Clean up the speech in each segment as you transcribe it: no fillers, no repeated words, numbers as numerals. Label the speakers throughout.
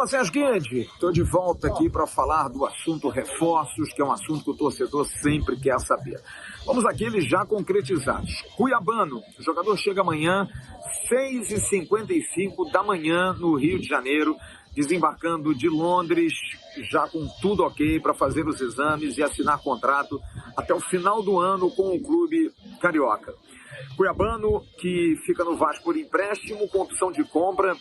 Speaker 1: Fala, Sérgio Guedes. Estou de volta aqui para falar do assunto reforços, que é um assunto que o torcedor sempre quer saber. Vamos àqueles já concretizados. Cuiabano, o jogador chega amanhã, 6h55 da manhã, no Rio de Janeiro, desembarcando de Londres, já com tudo ok para fazer os exames e assinar contrato até o final do ano com o clube carioca. Cuiabano, que fica no Vasco por empréstimo, com opção de compra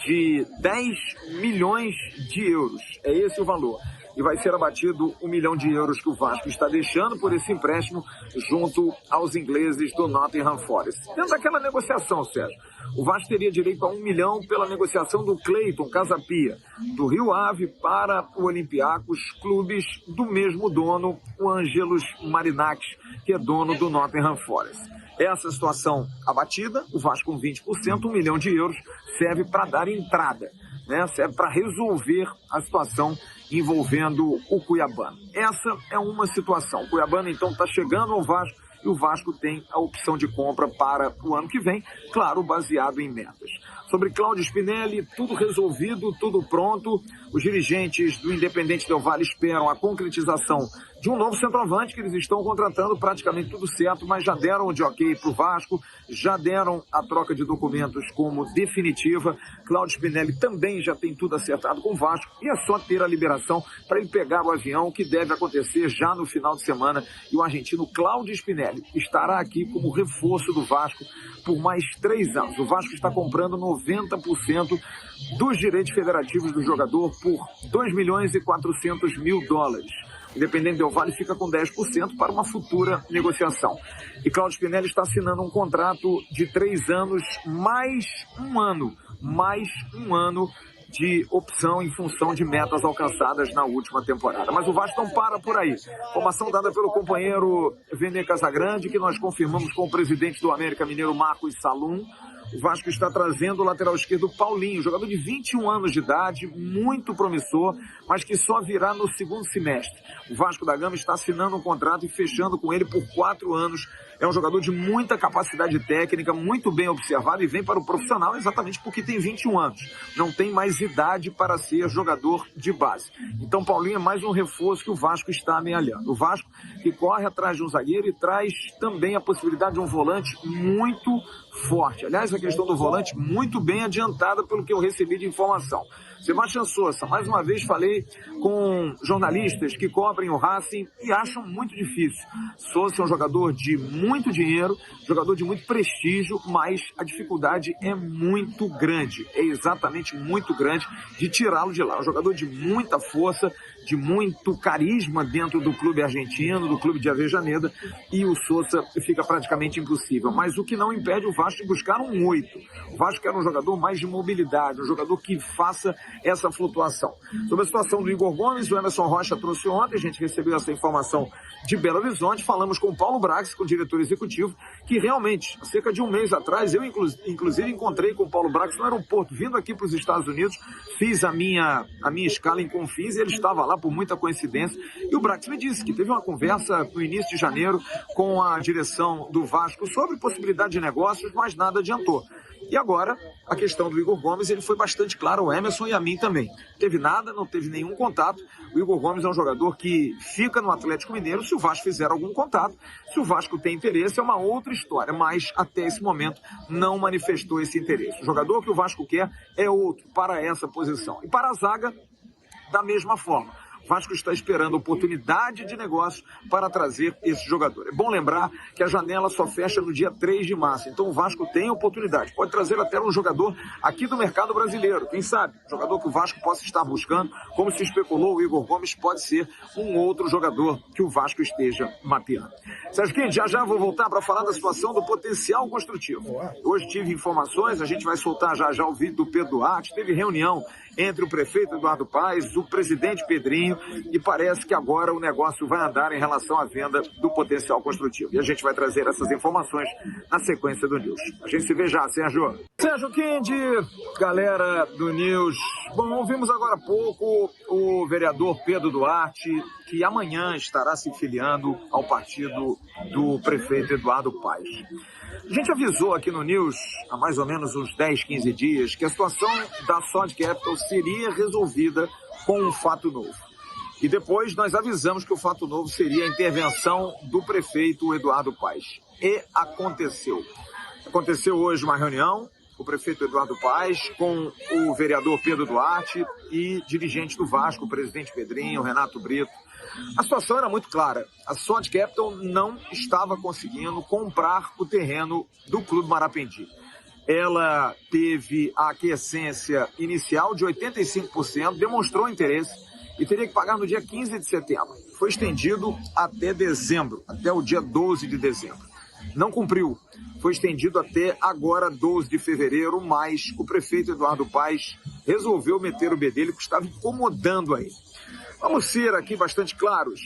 Speaker 1: de 10 milhões de euros. É esse o valor. E vai ser abatido 1 milhão de euros que o Vasco está deixando por esse empréstimo junto aos ingleses do Nottingham Forest. Dentro daquela negociação, Sérgio, o Vasco teria direito a 1 milhão pela negociação do Cleiton Casapia, do Rio Ave para o Olympiacos, clubes do mesmo dono, o Angelos Marinakis, que é dono do Nottingham Forest. Essa situação abatida, o Vasco com 20%, 1 milhão de euros, serve para dar entrada, né? Serve para resolver a situação envolvendo o Cuiabano. Essa é uma situação. O Cuiabano, então, está chegando ao Vasco e o Vasco tem a opção de compra para o ano que vem, claro, baseado em metas. Sobre Cláudio Spinelli, tudo resolvido, tudo pronto. Os dirigentes do Independente Del Valle esperam a concretização de um novo centroavante que eles estão contratando, praticamente tudo certo, mas já deram o de ok para o Vasco, já deram a troca de documentos como definitiva. Cláudio Spinelli também já tem tudo acertado com o Vasco e é só ter a liberação para ele pegar o avião, que deve acontecer já no final de semana. E o argentino Cláudio Spinelli estará aqui como reforço do Vasco por mais 3 anos. O Vasco está comprando 90% dos direitos federativos do jogador por 2 milhões e 400 mil dólares. Independente Del Valle fica com 10% para uma futura negociação. E Cláudio Spinelli está assinando um contrato de 3 anos, mais um ano de opção em função de metas alcançadas na última temporada. Mas o Vasco não para por aí. Informação dada pelo companheiro Vene Casagrande, que nós confirmamos com o presidente do América Mineiro, Marcos Salum. O Vasco está trazendo o lateral esquerdo Paulinho, jogador de 21 anos de idade, muito promissor, mas que só virá no segundo semestre. O Vasco da Gama está assinando um contrato e fechando com ele por 4 anos. É um jogador de muita capacidade técnica, muito bem observado e vem para o profissional exatamente porque tem 21 anos. Não tem mais idade para ser jogador de base. Então Paulinho é mais um reforço que o Vasco está amealhando. O Vasco que corre atrás de um zagueiro e traz também a possibilidade de um volante muito forte. Aliás, a questão do volante muito bem adiantada pelo que eu recebi de informação. Sebastião Sousa, mais uma vez falei com jornalistas que cobrem o Racing e acham muito difícil. Sousa é um jogador de muito dinheiro, jogador de muito prestígio, mas a dificuldade é muito grande, é exatamente muito grande de tirá-lo de lá. Um jogador de muita força, de muito carisma dentro do clube argentino, do clube de Avejaneda, e o Sousa fica praticamente impossível. Mas o que não impede o Vasco de buscar um 8. O Vasco quer um jogador mais de mobilidade, um jogador que faça essa flutuação. Sobre a situação do Igor Gomes, o Emerson Rocha trouxe ontem, a gente recebeu essa informação de Belo Horizonte, falamos com o Paulo Brax, com o diretor executivo, que realmente, há cerca de um mês atrás, eu inclusive encontrei com o Paulo Brax no aeroporto, vindo aqui para os Estados Unidos, fiz a minha escala em Confins e ele estava lá por muita coincidência, e o Brax me disse que teve uma conversa no início de janeiro com a direção do Vasco sobre possibilidade de negócios, mas nada adiantou. E agora, a questão do Igor Gomes, ele foi bastante claro ao Emerson e a mim também. Teve nada, não teve nenhum contato. O Igor Gomes é um jogador que fica no Atlético Mineiro se o Vasco fizer algum contato. Se o Vasco tem interesse, é uma outra história, mas até esse momento não manifestou esse interesse. O jogador que o Vasco quer é outro para essa posição. E para a zaga, da mesma forma. O Vasco está esperando oportunidade de negócio para trazer esse jogador. É bom lembrar que a janela só fecha no dia 3 de março, então o Vasco tem oportunidade. Pode trazer até um jogador aqui do mercado brasileiro, quem sabe? Jogador que o Vasco possa estar buscando, como se especulou, o Igor Gomes pode ser um outro jogador que o Vasco esteja mapeando. Sérgio Quente, já vou voltar para falar da situação do potencial construtivo. Hoje tive informações, a gente vai soltar já o vídeo do Pedro Duarte, teve reunião entre o prefeito Eduardo Paes, o presidente Pedrinho, e parece que agora o negócio vai andar em relação à venda do potencial construtivo. E a gente vai trazer essas informações na sequência do News. A gente se vê já, Sérgio. Sérgio Quinde, galera do News. Bom, ouvimos agora há pouco o vereador Pedro Duarte, que amanhã estará se filiando ao partido do prefeito Eduardo Paes. A gente avisou aqui no News há mais ou menos uns 10, 15 dias que a situação da Sod Capital seria resolvida com um fato novo. E depois nós avisamos que o fato novo seria a intervenção do prefeito Eduardo Paes. E aconteceu. Aconteceu hoje uma reunião, o prefeito Eduardo Paes, com o vereador Pedro Duarte e dirigentes do Vasco, o presidente Pedrinho, Renato Brito. A situação era muito clara. A Sod Capital não estava conseguindo comprar o terreno do Clube Marapendi. Ela teve a aquiescência inicial de 85%, demonstrou interesse e teria que pagar no dia 15 de setembro. Foi estendido até dezembro, até o dia 12 de dezembro. Não cumpriu. Foi estendido até agora, 12 de fevereiro, mas o prefeito Eduardo Paes resolveu meter o bedelho que estava incomodando aí. Vamos ser aqui bastante claros.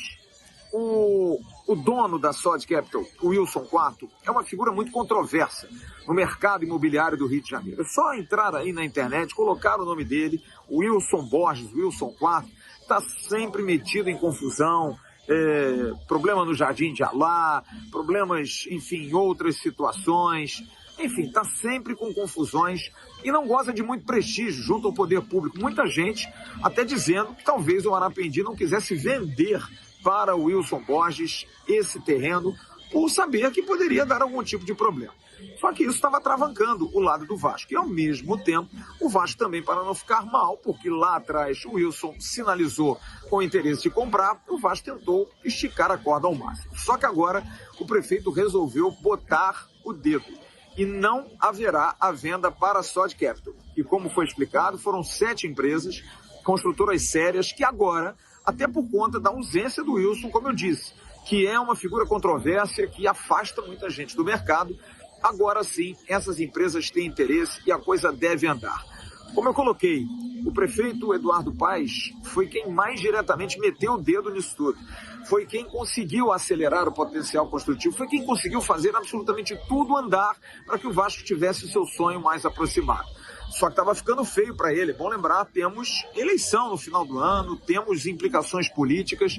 Speaker 1: O dono da Sod Capital, o Wilson IV, é uma figura muito controversa no mercado imobiliário do Rio de Janeiro. É só entrar aí na internet, colocar o nome dele, Wilson Borges, Wilson IV, está sempre metido em confusão, problema no Jardim de Alá, problemas, enfim, em outras situações. Enfim, está sempre com confusões e não goza de muito prestígio junto ao poder público. Muita gente até dizendo que talvez o Marapendi não quisesse vender para o Wilson Borges esse terreno por saber que poderia dar algum tipo de problema. Só que isso estava travancando o lado do Vasco. E, ao mesmo tempo, o Vasco também, para não ficar mal, porque lá atrás o Wilson sinalizou com o interesse de comprar, o Vasco tentou esticar a corda ao máximo. Só que agora o prefeito resolveu botar o dedo. E não haverá a venda para a Sod Capital. E como foi explicado, foram 7 empresas, construtoras sérias, que agora, até por conta da ausência do Wilson, como eu disse, que é uma figura controversa, que afasta muita gente do mercado, agora sim, essas empresas têm interesse e a coisa deve andar. Como eu coloquei, o prefeito Eduardo Paes foi quem mais diretamente meteu o dedo nisso tudo. Foi quem conseguiu acelerar o potencial construtivo, foi quem conseguiu fazer absolutamente tudo andar para que o Vasco tivesse o seu sonho mais aproximado. Só que estava ficando feio para ele. É bom lembrar, temos eleição no final do ano, temos implicações políticas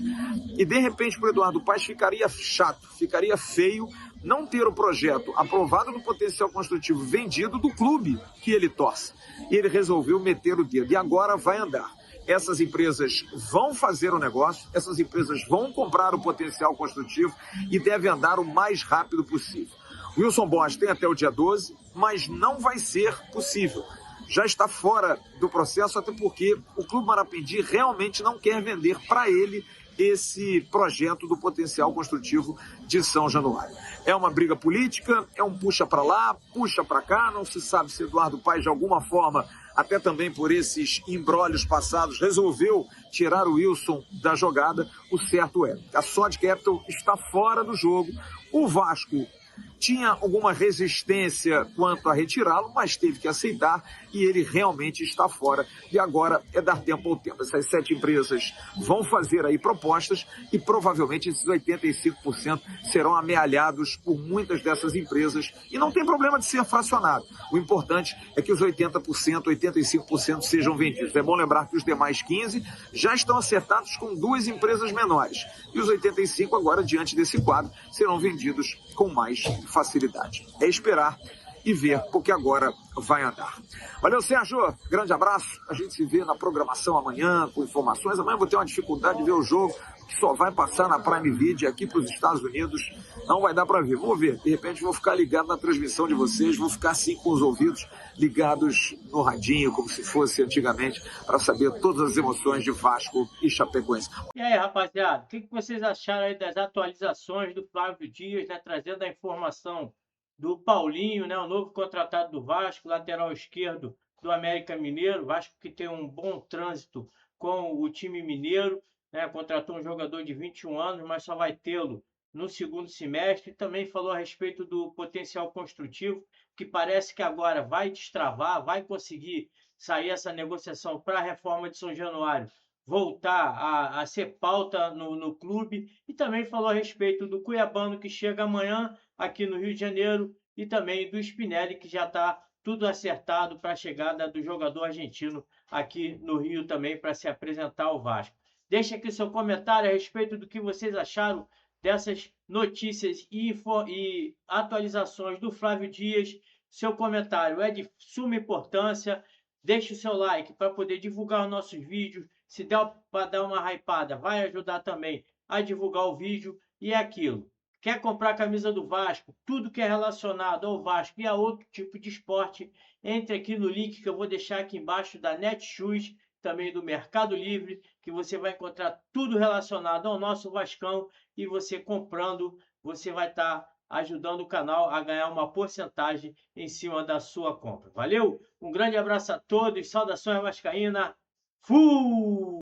Speaker 1: e, de repente, para o Eduardo Paes ficaria chato, ficaria feio não ter o projeto aprovado no potencial construtivo vendido do clube que ele torce. E ele resolveu meter o dedo. E agora vai andar. Essas empresas vão fazer o negócio, essas empresas vão comprar o potencial construtivo e deve andar o mais rápido possível. Wilson Borges tem até o dia 12, mas não vai ser possível. Já está fora do processo, até porque o Clube Marapendi realmente não quer vender para ele esse projeto do potencial construtivo de São Januário. É uma briga política, é um puxa para lá, puxa para cá, não se sabe se Eduardo Paes de alguma forma, até também por esses imbrólios passados, resolveu tirar o Wilson da jogada. O certo é, a Sod Capital está fora do jogo, o Vasco tinha alguma resistência quanto a retirá-lo, mas teve que aceitar e ele realmente está fora. E agora é dar tempo ao tempo. Essas 7 empresas vão fazer aí propostas e provavelmente esses 85% serão amealhados por muitas dessas empresas e não tem problema de ser fracionado. O importante é que os 80%, 85% sejam vendidos. É bom lembrar que os demais 15% já estão acertados com 2 empresas menores. E os 85% agora, diante desse quadro, serão vendidos com mais facilidade. É esperar e ver, porque agora vai andar. Valeu, Sérgio. Grande abraço. A gente se vê na programação amanhã com informações. Amanhã eu vou ter uma dificuldade de ver o jogo, que só vai passar na Prime Video aqui para os Estados Unidos. Não vai dar para ver. Vamos ver. De repente vou ficar ligado na transmissão de vocês, vou ficar assim com os ouvidos ligados no radinho, como se fosse antigamente, para saber todas as emoções de Vasco e Chapecoense.
Speaker 2: E aí, rapaziada, o que vocês acharam aí das atualizações do Flávio Dias, né, trazendo a informação do Paulinho, né, o novo contratado do Vasco, lateral esquerdo do América Mineiro, Vasco que tem um bom trânsito com o time mineiro, né, contratou um jogador de 21 anos, mas só vai tê-lo no segundo semestre. Também falou a respeito do potencial construtivo, que parece que agora vai destravar, vai conseguir sair essa negociação para a reforma de São Januário voltar a ser pauta no clube, e também falou a respeito do Cuiabano, que chega amanhã aqui no Rio de Janeiro, e também do Spinelli, que já está tudo acertado para a chegada do jogador argentino aqui no Rio também para se apresentar ao Vasco. Deixe aqui seu comentário a respeito do que vocês acharam dessas notícias e atualizações do Flávio Dias. Seu comentário é de suma importância. Deixe o seu like para poder divulgar os nossos vídeos. Se der para dar uma hypada, vai ajudar também a divulgar o vídeo. E é aquilo. Quer comprar a camisa do Vasco? Tudo que é relacionado ao Vasco e a outro tipo de esporte, entre aqui no link que eu vou deixar aqui embaixo da Netshoes, também do Mercado Livre, que você vai encontrar tudo relacionado ao nosso Vascão, e você comprando, você vai estar ajudando o canal a ganhar uma porcentagem em cima da sua compra. Valeu? Um grande abraço a todos, saudações vascaína. Fui!